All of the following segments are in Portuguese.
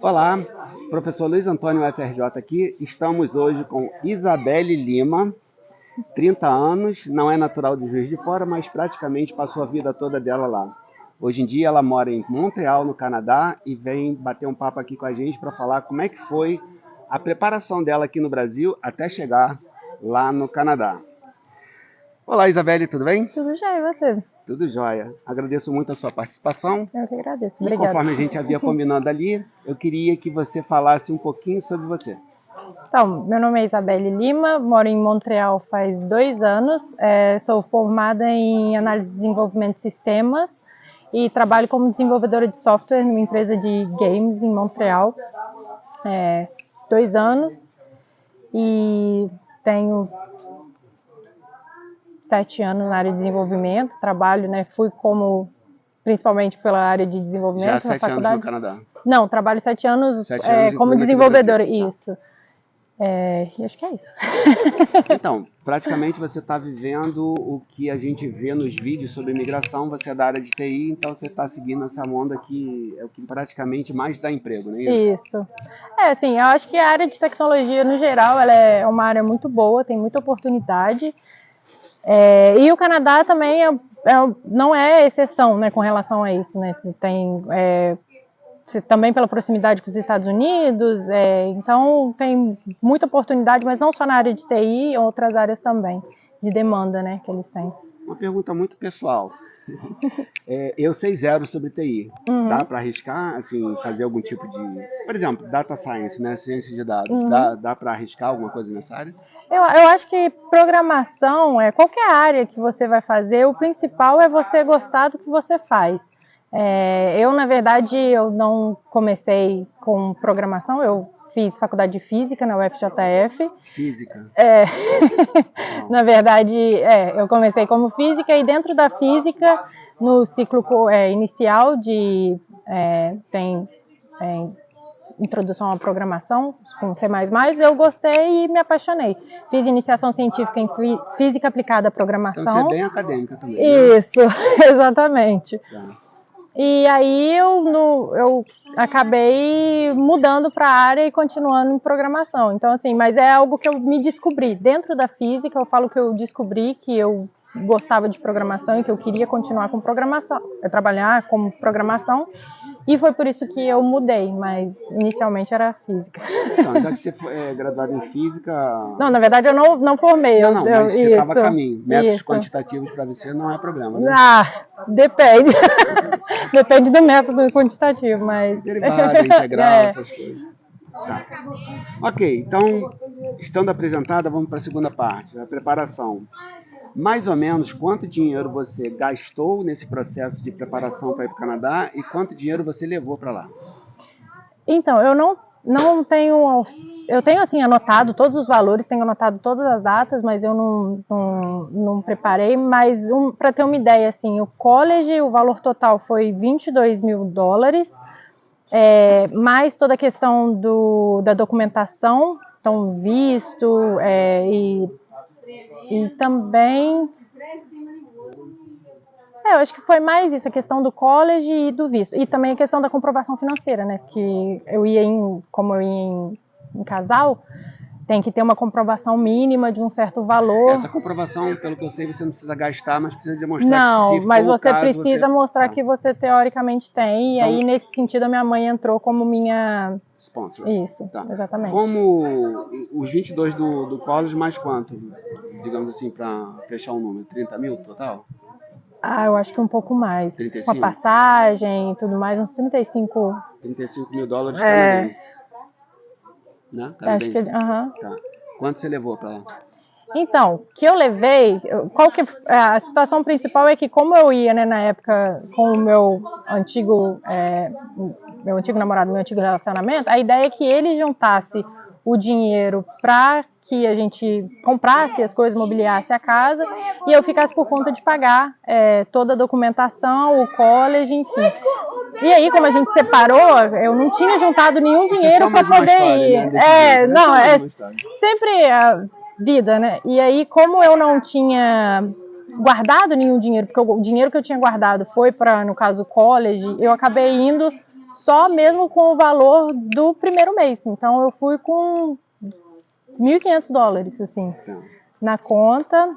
Olá, professor Luiz Antônio UFRJ aqui. Estamos hoje com Isabelle Lima, 30 anos, não é natural de Juiz de Fora, mas praticamente passou a vida toda dela lá. Hoje em dia ela mora em Montreal, no Canadá, e vem bater um papo aqui com a gente para falar como é que foi a preparação dela aqui no Brasil até chegar lá no Canadá. Olá, Isabelle, tudo bem? Tudo já, e você? Tudo jóia. Agradeço muito a sua participação. Eu que agradeço, E obrigada. conforme a gente havia combinado ali, eu queria que você falasse um pouquinho sobre você. Então, meu nome é Isabelle Lima, moro em Montreal faz 2 anos, sou formada em análise de desenvolvimento de sistemas e trabalho como desenvolvedora de software numa empresa de games em Montreal, 2 anos, e tenho 7 anos na área de desenvolvimento, trabalho, fui principalmente pela área de desenvolvimento Já há na 7 anos faculdade. no Canadá. Não, trabalho 7 anos, 7 anos, como incluindo aqui no desenvolvedora, Brasil. Tá. isso. E acho que é isso. Então, praticamente você está vivendo o que a gente vê nos vídeos sobre imigração. Você é da área de TI, então você está seguindo essa onda que é o que praticamente mais dá emprego, não é isso? Isso. Assim, eu acho que a área de tecnologia, no geral, ela é uma área muito boa, tem muita oportunidade. E o Canadá também não é exceção, né, com relação a isso, né? Também pela proximidade com os Estados Unidos, então tem muita oportunidade, mas não só na área de TI, outras áreas também, de demanda, né, que eles têm. Uma pergunta muito pessoal. Eu sei zero sobre TI. Dá para arriscar, assim, fazer algum tipo de... Por exemplo, data science, né? Ciência de dados. Dá para arriscar alguma coisa nessa área? Eu acho que programação, qualquer área que você vai fazer, o principal é você gostar do que você faz. Na verdade, eu não comecei com programação, eu fiz faculdade de física na UFJF. Física? Na verdade, eu comecei como física e dentro da física, no ciclo inicial tem introdução à programação com C++, eu gostei e me apaixonei. Fiz iniciação científica em física aplicada à programação. Então você é bem acadêmica também, né? Isso, exatamente. Tá. E aí eu acabei mudando para a área e continuando em programação. Então, assim, mas é algo que eu me descobri. Dentro da física, eu falo que eu descobri que eu gostava de programação e que eu queria continuar com programação, trabalhar com programação. E foi por isso que eu mudei, mas inicialmente era física. Então, já que você é graduado em física... Não, na verdade eu não formei. Não, mas você estava a caminho. Métodos quantitativos para você não é problema, né? Depende. Depende do método quantitativo, mas... Derivada, integral, essas coisas. Tá. Ok, então, estando apresentada, vamos para a segunda parte, a preparação. Mais ou menos quanto dinheiro você gastou nesse processo de preparação para ir para o Canadá e quanto dinheiro você levou para lá? Então, eu não tenho... Eu tenho, assim, anotado todos os valores, tenho anotado todas as datas, mas eu não preparei. Mas, para ter uma ideia, assim, o college, o valor total foi $22 mil, mais toda a questão da documentação, então visto, e também... eu acho que foi mais isso, a questão do college e do visto. E também a questão da comprovação financeira, né? Que como eu ia em casal, tem que ter uma comprovação mínima de um certo valor. Essa comprovação, pelo que eu sei, você não precisa gastar, mas precisa demonstrar que se mas for você o caso, precisa mostrar que você teoricamente tem. E aí, nesse sentido, a minha mãe entrou como minha... sponsor. Isso, tá. Exatamente. Como os 22 do college, mais quanto? Digamos assim, para fechar um número, 30 mil total? Eu acho que um pouco mais. 35? Com a passagem e tudo mais, uns 35. $35 mil canadenses. Né? Acho que... Tá. Quanto você levou para lá? Então, que eu levei, a situação principal é que como eu ia, né, na época com o meu antigo namorado, meu antigo relacionamento, a ideia é que ele juntasse o dinheiro para que a gente comprasse as coisas, mobiliasse a casa e eu ficasse por conta de pagar toda a documentação, o college, enfim. E aí, como a gente separou, eu não tinha juntado nenhum dinheiro para poder ir. Né? Sempre a vida, né? E aí, como eu não tinha guardado nenhum dinheiro, porque o dinheiro que eu tinha guardado foi para, no caso, o college, eu acabei indo só mesmo com o valor do primeiro mês. Então eu fui com $1.500, assim, na conta.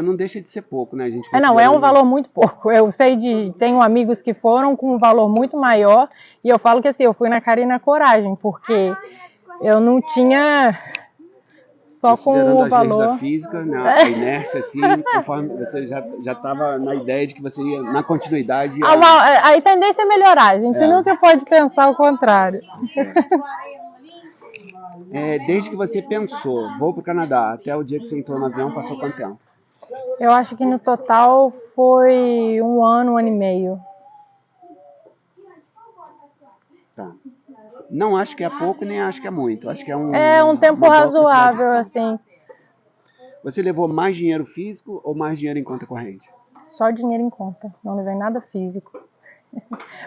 Não deixa de ser pouco, né? A gente Não, é um valor muito pouco. Eu sei tenho amigos que foram com um valor muito maior, e eu falo que assim, eu fui na cara e na coragem, porque eu não tinha só com o valor. Leis da física, né? A inércia, assim, conforme você já estava na ideia de que você ia, na continuidade... A tendência é melhorar, a gente nunca pode pensar o contrário. Desde que você pensou, vou para o Canadá, até o dia que você entrou no avião, passou quanto tempo? Eu acho que no total foi 1 ano, 1 ano e meio. Tá. Não acho que é pouco, nem acho que é muito. Acho que é um tempo razoável, assim. Você levou mais dinheiro físico ou mais dinheiro em conta corrente? Só dinheiro em conta, não levei nada físico.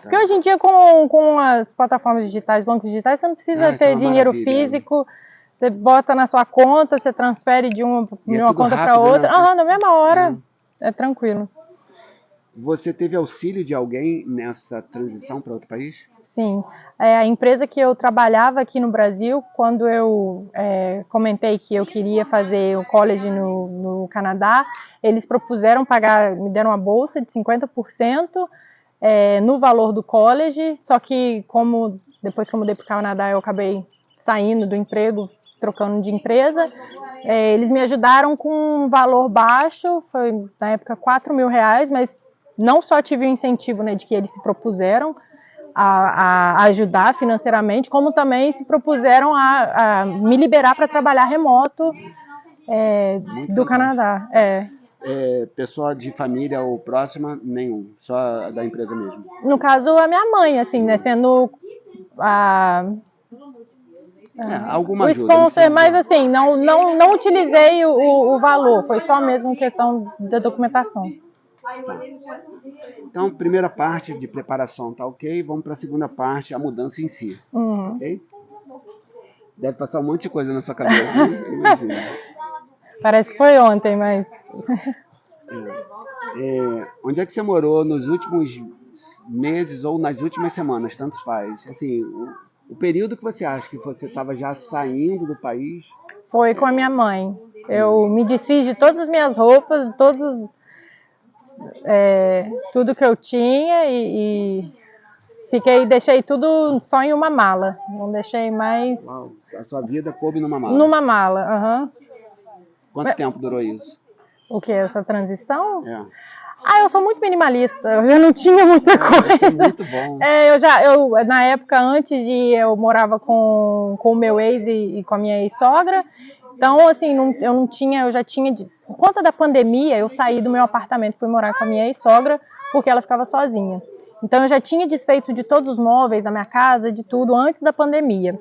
Porque hoje em dia, com as plataformas digitais, bancos digitais, você não precisa ter dinheiro físico. Você bota na sua conta, você transfere de uma conta para outra. Né? Na mesma hora. É tranquilo. Você teve auxílio de alguém nessa transição para outro país? Sim. A empresa que eu trabalhava aqui no Brasil, quando eu comentei que eu queria fazer o college no Canadá, eles propuseram pagar, me deram uma bolsa de 50% no valor do college, só que depois que eu mudei para o Canadá, eu acabei saindo do emprego, trocando de empresa. Eles me ajudaram com um valor baixo, foi na época R$4.000, mas não só tive o incentivo, né, de que eles se propuseram a ajudar financeiramente, como também se propuseram a me liberar para trabalhar remoto do Canadá. Pessoa de família ou próxima, nenhum, só da empresa mesmo? No caso, a minha mãe, assim, né, sendo alguma o sponsor, mas assim, não utilizei o valor, foi só mesmo questão da documentação. Então, primeira parte de preparação tá ok, vamos para a segunda parte, a mudança em si. Ok? Deve passar um monte de coisa na sua cabeça, né? Imagina. Parece que foi ontem, mas... Onde é que você morou nos últimos meses ou nas últimas semanas? Tanto faz. Assim, o período que você acha que você estava já saindo do país? Foi com a minha mãe. Eu me desfiz de todas as minhas roupas, tudo que eu tinha e deixei tudo só em uma mala. Não deixei mais... Uau, a sua vida coube numa mala? Numa mala, Quanto tempo durou isso? O que? Essa transição? Eu sou muito minimalista, eu já não tinha muita coisa. Isso é muito bom. Na época, antes eu morava com o meu ex e com a minha ex-sogra. Então, assim, eu já tinha... Por conta da pandemia, eu saí do meu apartamento, fui morar com a minha ex-sogra, porque ela ficava sozinha. Então, eu já tinha desfeito de todos os móveis da minha casa, de tudo, antes da pandemia.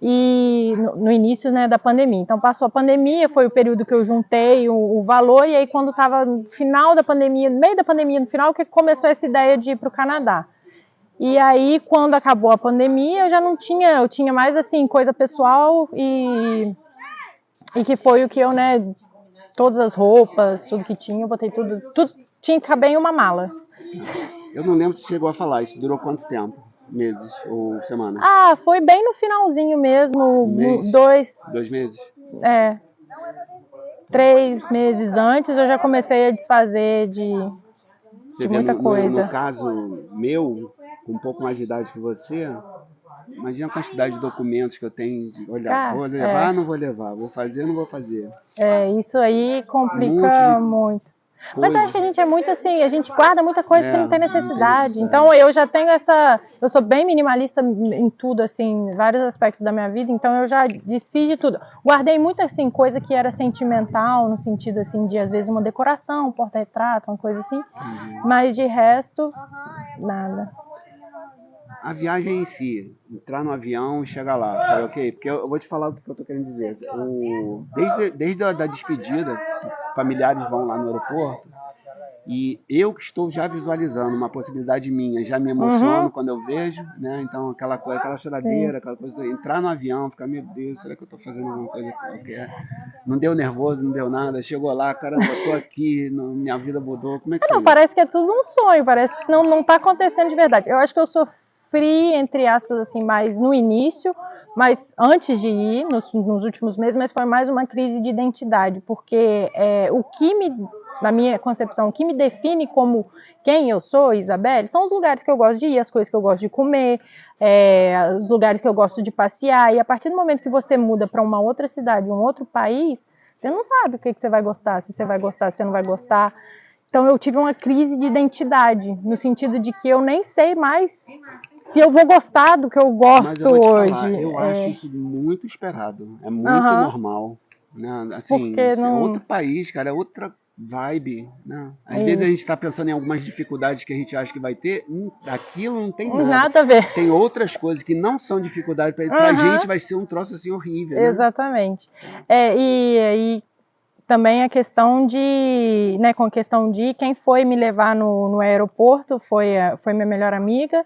E no início, né, da pandemia. Então, passou a pandemia, foi o período que eu juntei o valor, e aí quando estava no final da pandemia, no meio da pandemia, no final, que começou essa ideia de ir para o Canadá. E aí, quando acabou a pandemia, eu tinha mais, assim, coisa pessoal e que foi o que eu, né, todas as roupas, tudo que tinha, eu botei tudo tinha que caber em uma mala. Eu não lembro se chegou a falar, isso durou quanto tempo? Meses ou semanas? Foi bem no finalzinho mesmo, Dois meses? 3 meses antes eu já comecei a desfazer de muita coisa. No caso meu, com um pouco mais de idade que você, imagina a quantidade de documentos que eu tenho de olhar. Vou levar, não vou levar, vou fazer, não vou fazer. Isso aí complica muito. Mas eu acho que a gente é muito assim, a gente guarda muita coisa que não tem necessidade. Então eu já tenho eu sou bem minimalista em tudo, assim, em vários aspectos da minha vida, então eu já desfiz de tudo. Guardei muita, assim, coisa que era sentimental, no sentido, assim, de às vezes uma decoração, um porta-retrato, uma coisa assim, mas de resto, nada. A viagem em si, entrar no avião e chegar lá, foi ok? Porque eu vou te falar o que eu tô querendo dizer. Desde a despedida, familiares vão lá no aeroporto, E eu que estou já visualizando uma possibilidade minha, já me emociono quando eu vejo, né? Então aquela coisa, aquela choradeira, aquela coisa de entrar no avião, ficar, meu Deus, será que eu estou fazendo alguma coisa qualquer? Não deu nervoso, não deu nada, chegou lá, caramba, eu tô aqui, minha vida mudou, como é que Não, foi isso? parece que é tudo um sonho, parece que não tá acontecendo de verdade. Eu acho que eu sofri, entre aspas, assim, mais no início, mas antes de ir, nos últimos meses, mas foi mais uma crise de identidade, porque na minha concepção, o que me define como quem eu sou, Isabelle, são os lugares que eu gosto de ir, as coisas que eu gosto de comer, os lugares que eu gosto de passear, e a partir do momento que você muda para uma outra cidade, um outro país, você não sabe o que você vai gostar, se você vai gostar, se você não vai gostar. Então eu tive uma crise de identidade, no sentido de que eu nem sei mais se eu vou gostar do que eu Mas eu gosto vou te hoje. falar, eu acho isso muito esperado, é muito normal, né? Assim, Porque é não. outro país, cara, é outra vibe, né? Às vezes a gente Isso. está pensando em algumas dificuldades que a gente acha que vai ter, aquilo não tem nada. Nada a ver. Tem outras coisas que não são dificuldade pra gente, vai ser um troço assim horrível, né? Exatamente. E também a questão de, né, com a questão de quem foi me levar no aeroporto foi minha melhor amiga,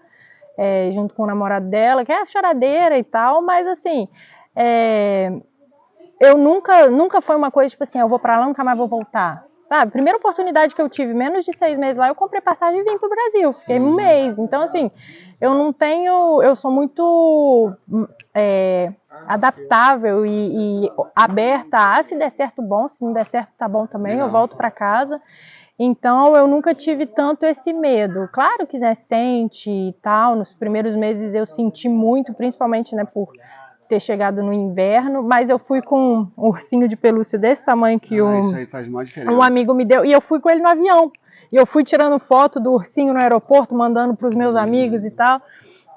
junto com o namorado dela, que é a choradeira e tal, mas assim, eu nunca foi uma coisa tipo assim, eu vou pra lá, nunca mais vou voltar. Sabe, primeira oportunidade que eu tive, menos de 6 meses lá, eu comprei passagem e vim pro Brasil, fiquei um mês. Então, assim, eu sou muito adaptável e aberta a se der certo bom, se não der certo tá bom também, eu volto para casa. Então eu nunca tive tanto esse medo. Claro que né, sente e tal, nos primeiros meses eu senti muito, principalmente né, por ter chegado no inverno, mas eu fui com um ursinho de pelúcia desse tamanho que Isso aí faz uma diferença. um amigo me deu, e eu fui com ele no avião. E eu fui tirando foto do ursinho no aeroporto, mandando para os meus amigos e tal.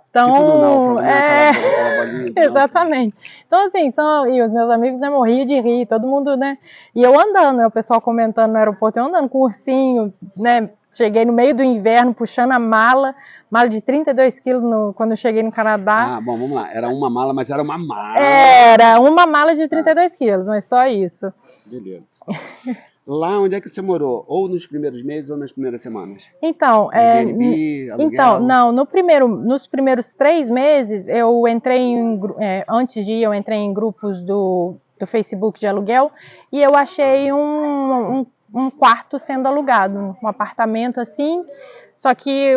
Então, tipo do náufrago, né? Aquela bolinha exatamente. Então, assim, e os meus amigos né, morriam de rir, todo mundo, né? E eu andando, né, o pessoal comentando no aeroporto, eu andando com o ursinho, né? Cheguei no meio do inverno, puxando a mala de 32 quilos quando eu cheguei no Canadá. Ah, bom, vamos lá. Era uma mala, mas era uma mala. Era uma mala de 32 quilos, mas só isso. Beleza. Lá onde é que você morou? Ou nos primeiros meses ou nas primeiras semanas? Então, não, nos primeiros 3 meses eu entrei antes de ir, eu entrei em grupos do Facebook de aluguel e eu achei um quarto sendo alugado, um apartamento assim. Só que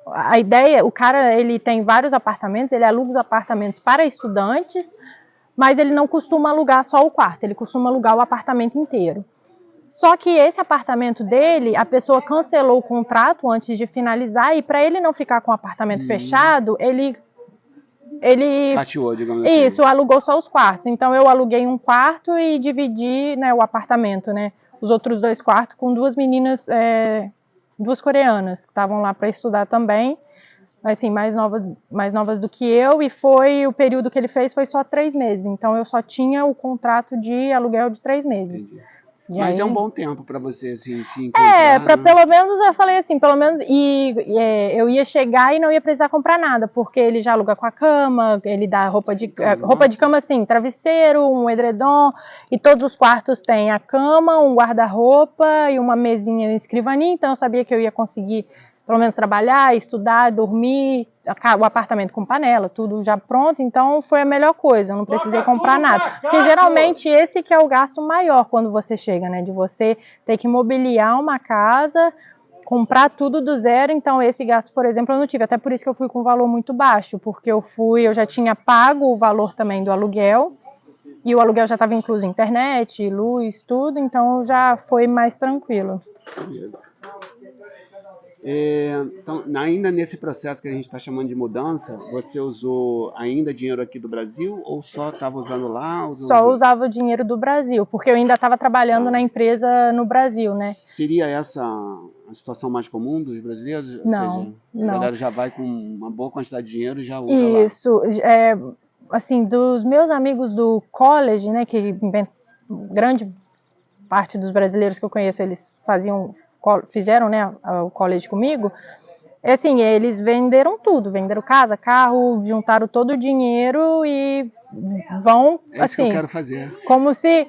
a ideia, o cara ele tem vários apartamentos, ele aluga os apartamentos para estudantes, mas ele não costuma alugar só o quarto, ele costuma alugar o apartamento inteiro. Só que esse apartamento dele, a pessoa cancelou o contrato antes de finalizar e para ele não ficar com o apartamento fechado, ele fatiou, digamos assim. Isso, alugou só os quartos. Então eu aluguei um quarto e dividi, né, o apartamento, né, os outros 2 quartos com 2 meninas, 2 coreanas que estavam lá para estudar também, assim, mais novas do que eu, e o período que ele fez foi só 3 meses. Então eu só tinha o contrato de aluguel de 3 meses. Entendi. Mas aí... é um bom tempo para você assim, se encontrar. Para pelo menos, eu falei assim, pelo menos, eu ia chegar e não ia precisar comprar nada, porque ele já aluga com a cama, ele dá roupa de cama assim, travesseiro, um edredom, e todos os quartos têm a cama, um guarda-roupa e uma mesinha e escrivaninha, então eu sabia que eu ia conseguir pelo menos trabalhar, estudar, dormir, o apartamento com panela, tudo já pronto, então foi a melhor coisa, eu não precisei comprar nada. Porque geralmente esse que é o gasto maior quando você chega, né? De você ter que mobiliar uma casa, comprar tudo do zero, então esse gasto, por exemplo, eu não tive, até por isso que eu fui com um valor muito baixo, porque eu já tinha pago o valor também do aluguel, e o aluguel já estava incluso internet, luz, tudo, então já foi mais tranquilo. Beleza. Então, ainda nesse processo que a gente está chamando de mudança, você usou ainda dinheiro aqui do Brasil ou só estava usando lá? Só usava o dinheiro do Brasil, porque eu ainda estava trabalhando na empresa no Brasil, né? Seria essa a situação mais comum dos brasileiros? Não, ou seja, não. A galera já vai com uma boa quantidade de dinheiro e já usa lá. Isso, assim, dos meus amigos do college, né, que grande parte dos brasileiros que eu conheço, eles fizeram, né, o college comigo, assim, eles venderam tudo, venderam casa, carro, juntaram todo o dinheiro e vão, É isso que eu assim, quero fazer. como se...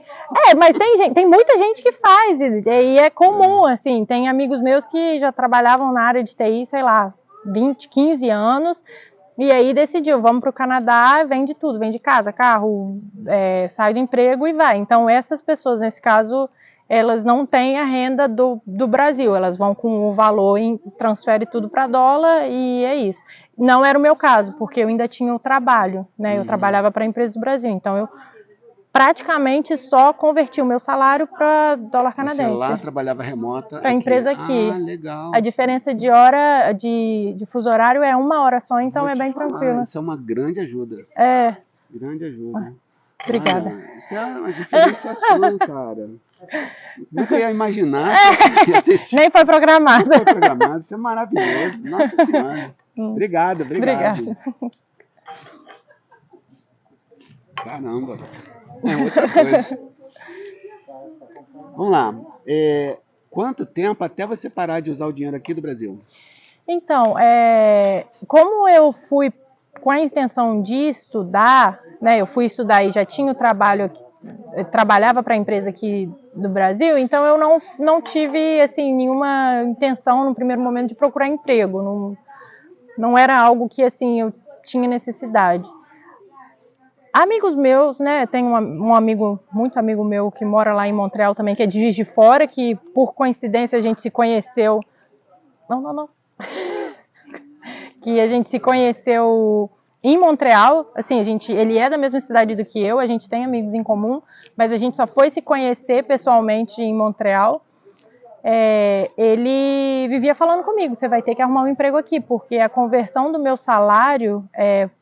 mas tem muita gente que faz, e é comum, assim, tem amigos meus que já trabalhavam na área de TI, sei lá, 20, 15 anos, e aí decidiu, vamos para o Canadá, vende tudo, vende casa, carro, sai do emprego e vai. Então essas pessoas, nesse caso, elas não têm a renda do Brasil, elas vão com o valor, transfere tudo para dólar e é isso. Não era o meu caso, porque eu ainda tinha o trabalho, né? Eu trabalhava para a empresa do Brasil, então eu praticamente só converti o meu salário para dólar canadense. Você lá trabalhava remota para a empresa aqui. Ah, legal. A diferença de hora, de fuso horário é 1 hora só, então é bem tranquilo. Isso é uma grande ajuda. Grande ajuda. Obrigada. Olha, isso é uma diferenciação, cara. Nunca ia imaginar que ia ter Nem foi programado. Nem foi programado. Isso é maravilhoso. Nossa Senhora. Obrigado. Obrigada. Caramba. É outra coisa. Vamos lá. Quanto tempo até você parar de usar o dinheiro aqui do Brasil? Então, como eu fui com a intenção de estudar, né? Eu fui estudar e já tinha o trabalho aqui, eu trabalhava para a empresa aqui do Brasil, então eu não tive assim nenhuma intenção no primeiro momento de procurar emprego. Não era algo que assim eu tinha necessidade. Amigos meus, né? Tem muito amigo meu que mora lá em Montreal também, que é de Juiz de Fora, que por coincidência a gente se conheceu. Não. Que a gente se conheceu em Montreal. Assim, ele é da mesma cidade do que eu, a gente tem amigos em comum, mas a gente só foi se conhecer pessoalmente em Montreal. Ele vivia falando comigo, você vai ter que arrumar um emprego aqui, porque a conversão do meu salário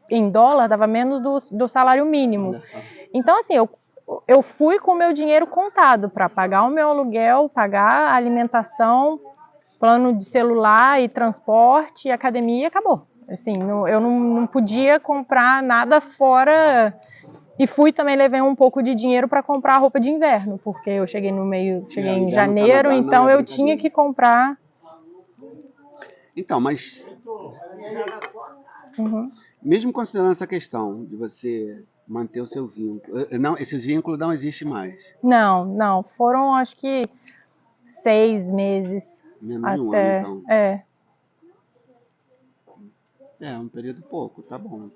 em dólar dava menos do salário mínimo. Então, assim, eu fui com o meu dinheiro contado para pagar o meu aluguel, pagar a alimentação, plano de celular e transporte, academia e acabou. Assim, eu não podia comprar nada fora. E também levei um pouco de dinheiro para comprar roupa de inverno, porque eu cheguei em janeiro, então eu tinha que comprar. Então, mas mesmo considerando essa questão de você manter o seu vínculo, não, esses vínculos não existem mais? Não, foram acho que 6 meses. Menos de um ano, então. Um período pouco, tá bom.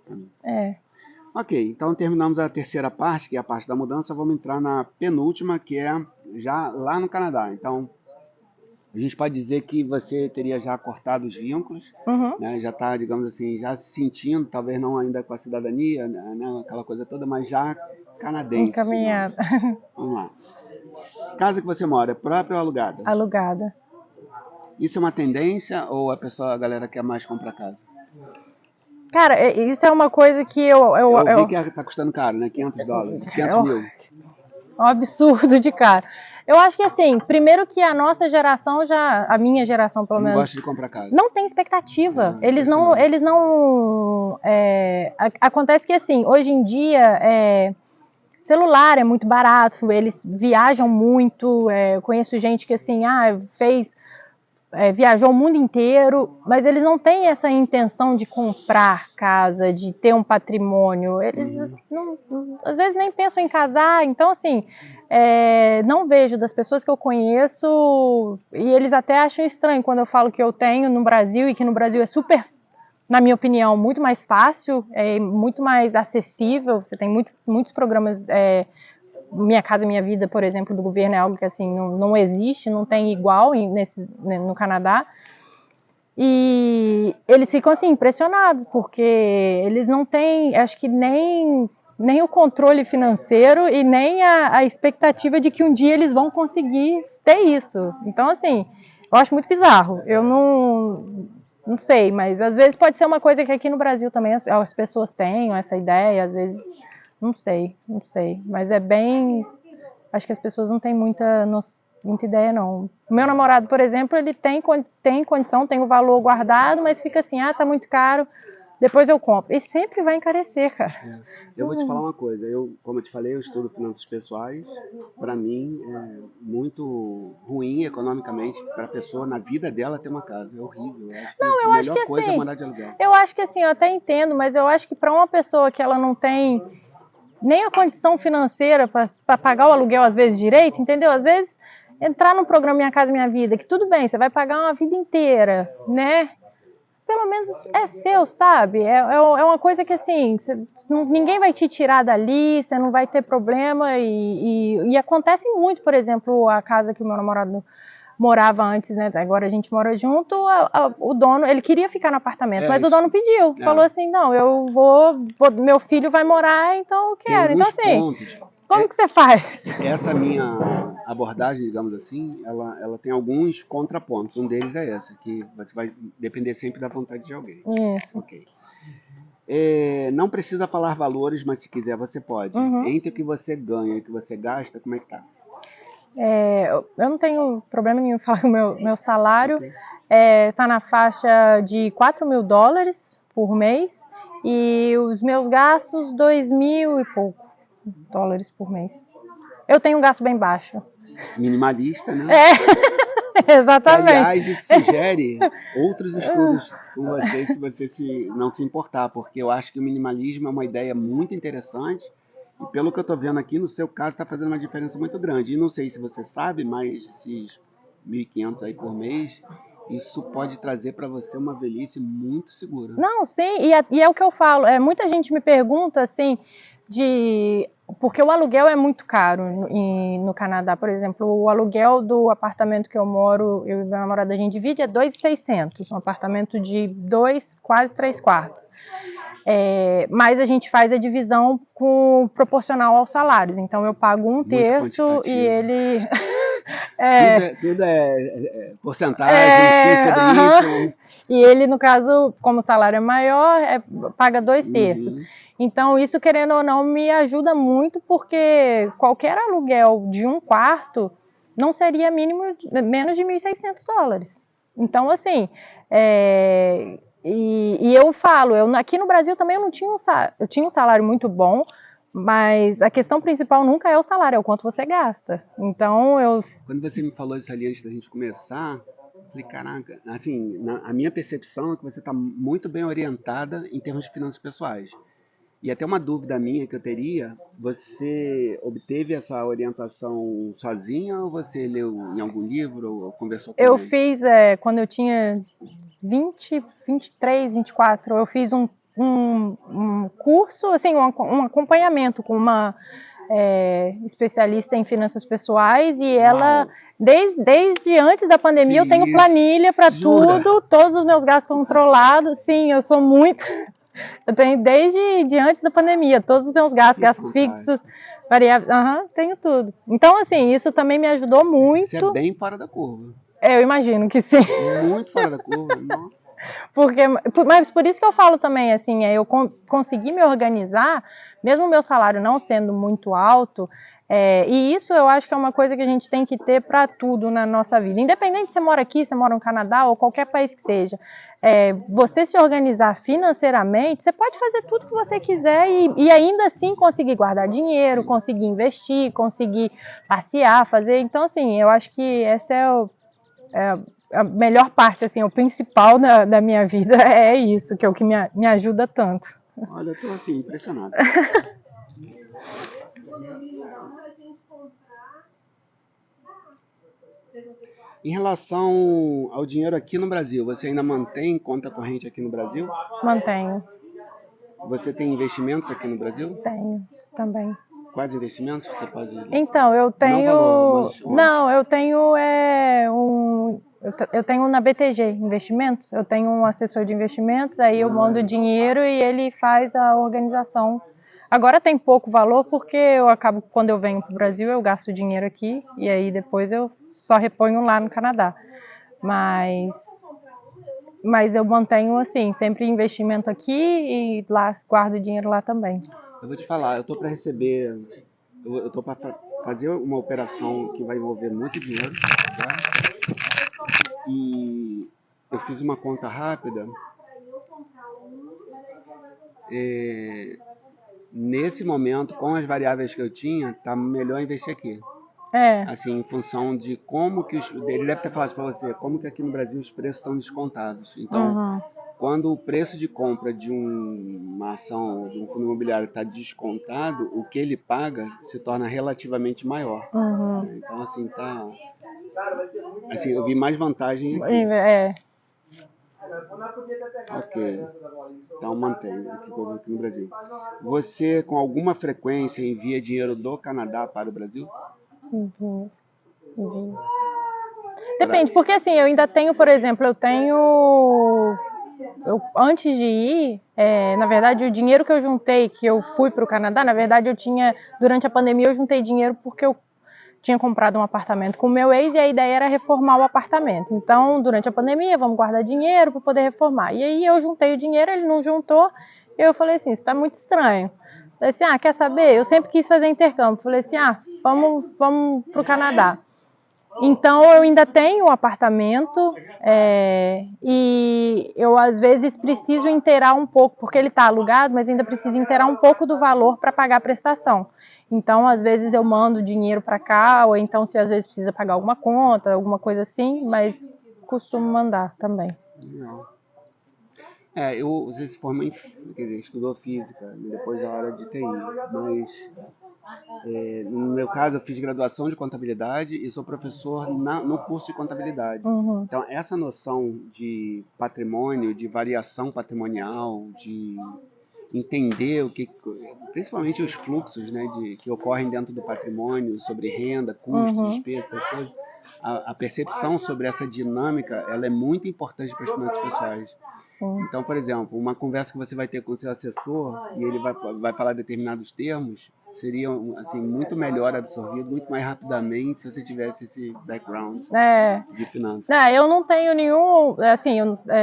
Ok, então terminamos a terceira parte, que é a parte da mudança. Vamos entrar na penúltima, que é já lá no Canadá. Então, a gente pode dizer que você teria já cortado os vínculos, né? Já está, digamos assim, já se sentindo, talvez não ainda com a cidadania, né? Aquela coisa toda, mas já canadense. Encaminhada. Vamos lá. Casa que você mora, é própria ou alugada? Alugada. Isso é uma tendência ou a galera quer mais comprar casa? Cara, isso é uma coisa que eu vi que tá custando caro, né? $500, 500 mil. Um absurdo de caro. Eu acho que assim, primeiro que a nossa geração a minha geração pelo menos, não gosta de comprar casa. Não tem expectativa. Eles não. Acontece que assim, hoje em dia celular é muito barato, eles viajam muito. Eu conheço gente que assim, viajou o mundo inteiro, mas eles não têm essa intenção de comprar casa, de ter um patrimônio. Eles às vezes nem pensam em casar. Então, assim, não vejo das pessoas que eu conheço, e eles até acham estranho quando eu falo que eu tenho no Brasil, e que no Brasil é super, na minha opinião, muito mais fácil, muito mais acessível. Você tem muitos programas... Minha Casa Minha Vida, por exemplo, do governo é algo que assim não existe, não tem igual no Canadá. E eles ficam assim impressionados, porque eles não têm, acho que nem o controle financeiro e nem a expectativa de que um dia eles vão conseguir ter isso. Então, assim, eu acho muito bizarro. Eu não sei, mas às vezes pode ser uma coisa que aqui no Brasil também as pessoas têm essa ideia, às vezes... Não sei, mas é bem... Acho que as pessoas não têm muita ideia, não. O meu namorado, por exemplo, ele tem condição, tem o valor guardado, mas fica assim, tá muito caro, depois eu compro. E sempre vai encarecer, cara. Eu vou te falar uma coisa, como eu te falei, eu estudo finanças pessoais. Para mim é muito ruim economicamente para a pessoa na vida dela ter uma casa. É horrível. Eu acho que Não, a eu acho que melhor coisa é assim, morar de aluguel. eu acho que assim, eu até entendo, mas eu acho que para uma pessoa que ela não tem nem a condição financeira para pagar o aluguel às vezes direito, entendeu? Às vezes entrar no programa Minha Casa Minha Vida, que tudo bem, você vai pagar uma vida inteira, né? Pelo menos é seu, sabe? É uma coisa que assim, ninguém vai te tirar dali, você não vai ter problema e acontece muito, por exemplo, a casa que o meu namorado morava antes, né? Agora a gente mora junto, o dono, ele queria ficar no apartamento, mas o dono pediu, falou assim, não, eu meu filho vai morar, então eu Tem quero. Então alguns assim, pontos. como que você faz? Essa minha abordagem, digamos assim, ela tem alguns contrapontos. Um deles é essa, que você vai depender sempre da vontade de alguém. Isso. Ok. Não precisa falar valores, mas se quiser você pode. Entre o que você ganha e o que você gasta, como é que tá? Eu não tenho problema nenhum em falar que o meu salário está na faixa de $4.000 por mês e os meus gastos 2.000 e pouco dólares por mês. Eu tenho um gasto bem baixo. Minimalista, né? Exatamente. Aliás, isso sugere outros estudos com você, se você não se importar, porque eu acho que o minimalismo é uma ideia muito interessante e pelo que eu estou vendo aqui, no seu caso, está fazendo uma diferença muito grande. E não sei se você sabe, mas esses 1.500 aí por mês, isso pode trazer para você uma velhice muito segura. Não, sim, e é o que eu falo. Muita gente me pergunta assim, porque o aluguel é muito caro no Canadá. Por exemplo, o aluguel do apartamento que eu moro, eu e minha namorada, a gente divide, é 2.600, um apartamento de 2, quase 3 quartos. Mas a gente faz a divisão proporcional aos salários. Então eu pago um terço e ele... Tudo é porcentagem, X sobre Y. E ele, no caso, como o salário é maior, paga 2 terços. Então, isso, querendo ou não, me ajuda muito, porque qualquer aluguel de um quarto não seria menos de $1.600. Então, assim, e eu falo, aqui no Brasil também eu tinha um salário muito bom, mas a questão principal nunca é o salário, é o quanto você gasta. Então, Quando você me falou isso ali antes da gente começar, eu falei, caraca, assim, a minha percepção é que você está muito bem orientada em termos de finanças pessoais. E até uma dúvida minha que eu teria, você obteve essa orientação sozinha ou você leu em algum livro ou conversou com alguém? Eu fiz, quando eu tinha 20, 23, 24, eu fiz um curso, assim, um acompanhamento com uma especialista em finanças pessoais e ela, desde antes da pandemia, eu tenho planilha para tudo, todos os meus gastos controlados, sim, eu sou muito... Eu tenho desde antes da pandemia, todos os meus gastos fixos, variáveis, tenho tudo. Então, assim, isso também me ajudou muito. Você é bem fora da curva. Eu imagino que sim. Muito fora da curva, nossa. Mas por isso que eu falo também, assim, eu consegui me organizar, mesmo o meu salário não sendo muito alto, e isso eu acho que é uma coisa que a gente tem que ter para tudo na nossa vida. Independente se você mora aqui, se você mora no Canadá ou qualquer país que seja. Você se organizar financeiramente, você pode fazer tudo que você quiser e ainda assim conseguir guardar dinheiro, conseguir investir, conseguir passear, fazer. Então, assim, eu acho que essa a melhor parte, assim, o principal da minha vida é isso, que é o que me ajuda tanto. Olha, eu tô assim, impressionado. Em relação ao dinheiro aqui no Brasil, você ainda mantém conta corrente aqui no Brasil? Mantenho. Você tem investimentos aqui no Brasil? Tenho, também. Quais investimentos você pode... Então, eu tenho... eu tenho eu tenho na BTG Investimentos, eu tenho um assessor de investimentos, aí eu mando dinheiro e ele faz a organização. Agora tem pouco valor porque quando eu venho para o Brasil, eu gasto dinheiro aqui e aí depois eu só reponho lá no Canadá. Mas eu mantenho assim, sempre investimento aqui e lá guardo dinheiro lá também. Eu vou te falar, eu tô para receber, eu tô para fazer uma operação que vai envolver muito dinheiro, tá? E eu fiz uma conta rápida nesse momento, com as variáveis que eu tinha, tá melhor investir aqui. Assim, em função de como que ele deve ter falado para você, como que aqui no Brasil os preços estão descontados. Então, quando o preço de compra de uma ação, de um fundo imobiliário está descontado, o que ele paga se torna relativamente maior. Então, assim, assim, eu vi mais vantagem aqui. Ok. Então mantém aqui no Brasil. Você, com alguma frequência, envia dinheiro do Canadá para o Brasil? Depende, porque assim, eu ainda tenho, por exemplo, antes de ir, na verdade, o dinheiro que eu juntei, que eu fui para o Canadá, na verdade, durante a pandemia, eu juntei dinheiro porque eu tinha comprado um apartamento com o meu ex e a ideia era reformar o apartamento. Então, durante a pandemia, vamos guardar dinheiro para poder reformar. E aí eu juntei o dinheiro, ele não juntou, e eu falei assim, isso está muito estranho. Falei assim, quer saber? Eu sempre quis fazer intercâmbio. Falei assim, vamos para o Canadá. Então, eu ainda tenho o apartamento e eu, às vezes, preciso inteirar um pouco, porque ele está alugado, mas ainda preciso inteirar um pouco do valor para pagar a prestação. Então, às vezes, eu mando dinheiro para cá, ou então, se às vezes precisa pagar alguma conta, alguma coisa assim, mas costumo mandar também. Legal. Você se formou estudou física, depois da área de TI, mas no meu caso eu fiz graduação de contabilidade e sou professor no curso de contabilidade. Então essa noção de patrimônio, de variação patrimonial, de entender principalmente os fluxos, né, que ocorrem dentro do patrimônio, sobre renda, custo, despesa, essas coisas, a percepção sobre essa dinâmica, ela é muito importante para as finanças pessoais. Então, por exemplo, uma conversa que você vai ter com o seu assessor e ele vai falar determinados termos, seria assim, muito melhor absorvido, muito mais rapidamente se você tivesse esse background de finanças. Eu não tenho nenhum, assim,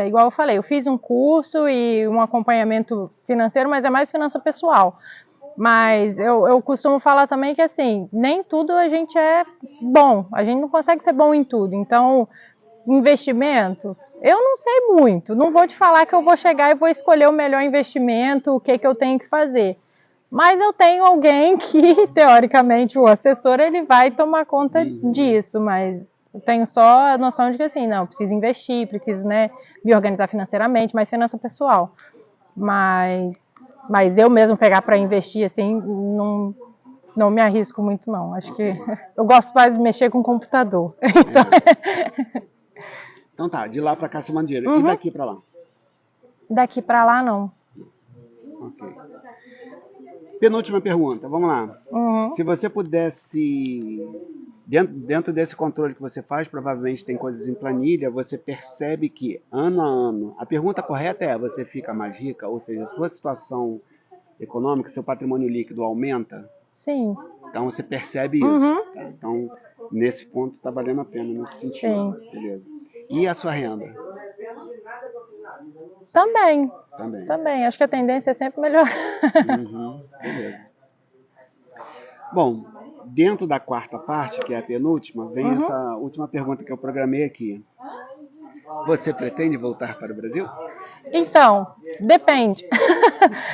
igual eu falei, eu fiz um curso e um acompanhamento financeiro, mas é mais finança pessoal. Mas eu costumo falar também que, assim, nem tudo a gente é bom, a gente não consegue ser bom em tudo. Então, investimento, eu não sei muito, não vou te falar que eu vou chegar e vou escolher o melhor investimento, o que eu tenho que fazer. Mas eu tenho alguém que, teoricamente, o assessor, ele vai tomar conta disso, mas eu tenho só a noção de que, assim, não, preciso investir, preciso, né, me organizar financeiramente, mais finança pessoal. Mas eu mesmo pegar para investir, assim, não me arrisco muito, não. Acho que eu gosto mais de mexer com o computador. Então tá, de lá para cá você manda dinheiro. E daqui para lá? Daqui para lá, não. Ok. Penúltima pergunta, vamos lá. Se você pudesse, dentro desse controle que você faz, provavelmente tem coisas em planilha, você percebe que ano a ano, a pergunta correta é, você fica mais rica? Ou seja, a sua situação econômica, seu patrimônio líquido aumenta? Sim. Então você percebe isso. Tá? Então, nesse ponto está valendo a pena nesse sentido. Sim. Beleza. E a sua renda? Também. Acho que a tendência é sempre melhor. Beleza. Bom, dentro da quarta parte, que é a penúltima, vem essa última pergunta que eu programei aqui. Você pretende voltar para o Brasil? Então, depende.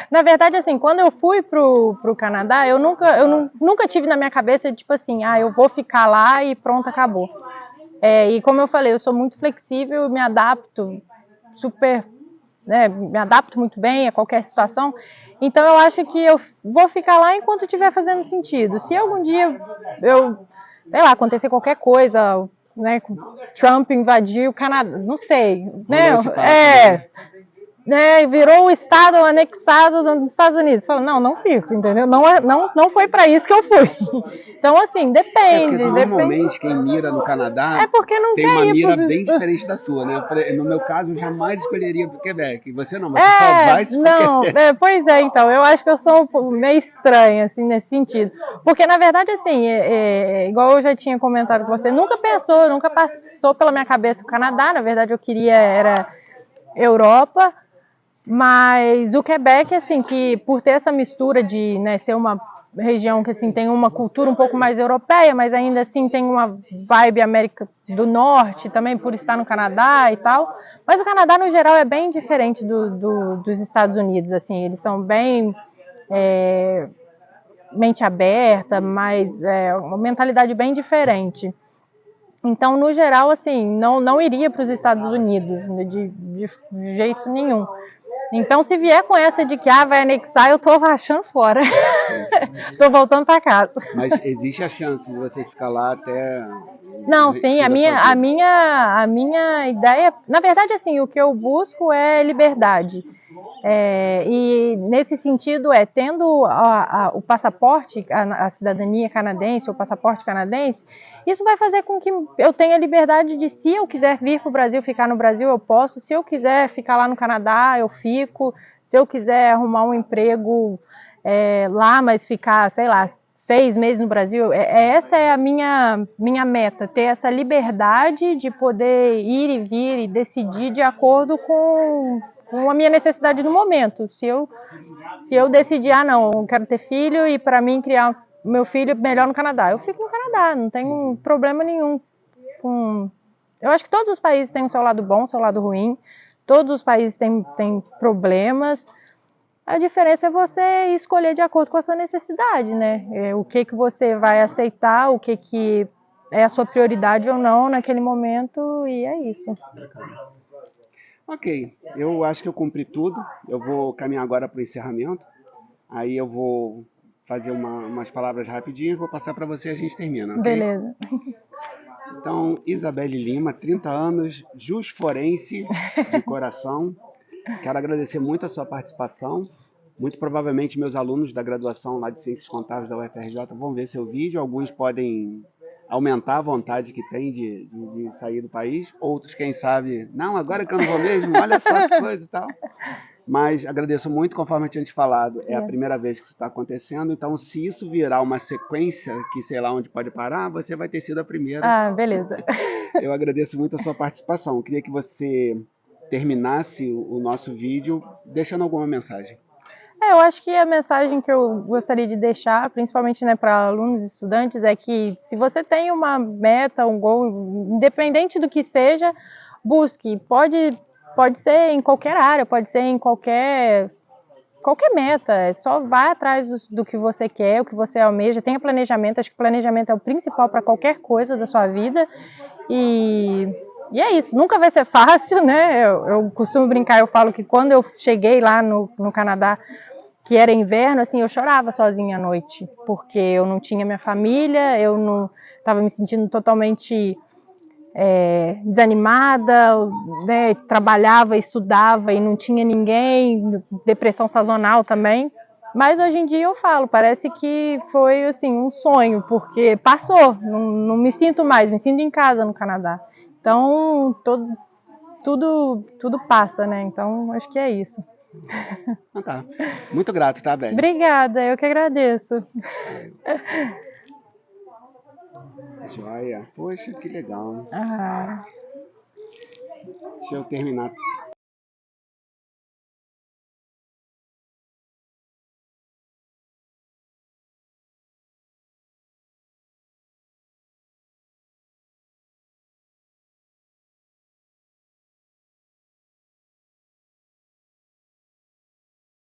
Na verdade, assim, quando eu fui pro Canadá, eu nunca tive na minha cabeça, tipo assim, eu vou ficar lá e pronto, acabou. E como eu falei, eu sou muito flexível, me adapto super, né, me adapto muito bem a qualquer situação. Então eu acho que eu vou ficar lá enquanto estiver fazendo sentido. Se algum dia sei lá, acontecer qualquer coisa, né, Trump invadir o Canadá, não sei, né, virou o estado anexado dos Estados Unidos. Fala, não fico, entendeu? Não foi para isso que eu fui. Então, assim, depende. Normalmente, quem mira no Canadá tem uma mira bem diferente da sua, né? No meu caso, eu jamais escolheria o Quebec. Você não, você só vai se for Quebec. Pois é, então, eu acho que eu sou meio estranha, assim, nesse sentido. Porque, na verdade, assim, igual eu já tinha comentado com você, nunca passou pela minha cabeça o Canadá. Na verdade, eu queria, era Europa. Mas o Quebec, assim, que por ter essa mistura de, né, ser uma região que assim tem uma cultura um pouco mais europeia, mas ainda assim tem uma vibe América do Norte também por estar no Canadá e tal. Mas o Canadá no geral é bem diferente dos Estados Unidos, assim, eles são bem mente aberta, mas uma mentalidade bem diferente. Então, no geral, assim, não iria para os Estados Unidos de jeito nenhum. Então, se vier com essa de que vai anexar, eu tô achando fora. Tô voltando para casa. Mas existe a chance de você ficar lá até... Não, sim, a minha ideia... Na verdade, assim, o que eu busco é liberdade. E nesse sentido tendo o passaporte, a cidadania canadense, o passaporte canadense, isso vai fazer com que eu tenha liberdade de, se eu quiser vir para o Brasil, ficar no Brasil, eu posso. Se eu quiser ficar lá no Canadá, eu fico. Se eu quiser arrumar um emprego lá, mas ficar, sei lá, 6 meses no Brasil, essa é a minha meta, ter essa liberdade de poder ir e vir e decidir de acordo com a minha necessidade no momento. Se eu decidir, não, eu quero ter filho e para mim criar meu filho melhor no Canadá, eu fico no Canadá, não tenho problema nenhum Eu acho que todos os países têm o seu lado bom, o seu lado ruim, todos os países têm problemas. A diferença é você escolher de acordo com a sua necessidade, né? O que você vai aceitar, o que é a sua prioridade ou não naquele momento, e é isso. Ok, eu acho que eu cumpri tudo. Eu vou caminhar agora para o encerramento. Aí eu vou fazer umas palavras rapidinhas, vou passar para você e a gente termina, ok? Beleza. Então, Isabelle Lima, 30 anos, jusforense de coração. Quero agradecer muito a sua participação. Muito provavelmente meus alunos da graduação lá de Ciências Contábeis da UFRJ vão ver seu vídeo. Alguns podem aumentar a vontade que tem de sair do país. Outros, quem sabe, não, agora que eu não vou mesmo, olha só que coisa e tal. Mas agradeço muito, conforme eu tinha te falado, é a primeira vez que isso está acontecendo, então se isso virar uma sequência, que sei lá onde pode parar, você vai ter sido a primeira. Beleza. Eu agradeço muito a sua participação. Eu queria que você terminasse o nosso vídeo deixando alguma mensagem. Eu acho que a mensagem que eu gostaria de deixar, principalmente para alunos e estudantes, é que se você tem uma meta, um gol, independente do que seja, busque. Pode ser em qualquer área, pode ser em qualquer meta. Só vá atrás do que você quer, o que você almeja. Tenha planejamento. Acho que planejamento é o principal para qualquer coisa da sua vida. E é isso. Nunca vai ser fácil, né? Eu costumo brincar, eu falo que quando eu cheguei lá no Canadá, que era inverno, assim, eu chorava sozinha à noite, porque eu não tinha minha família, eu não estava me sentindo totalmente desanimada, né? Trabalhava, estudava e não tinha ninguém, depressão sazonal também. Mas hoje em dia eu falo, parece que foi assim um sonho, porque passou, não me sinto mais, me sinto em casa no Canadá. Então tudo passa, né? Então acho que é isso. Então tá. Muito grato, tá, Beli? Obrigada, eu que agradeço. Joia. Poxa, que legal. Ah. Deixa eu terminar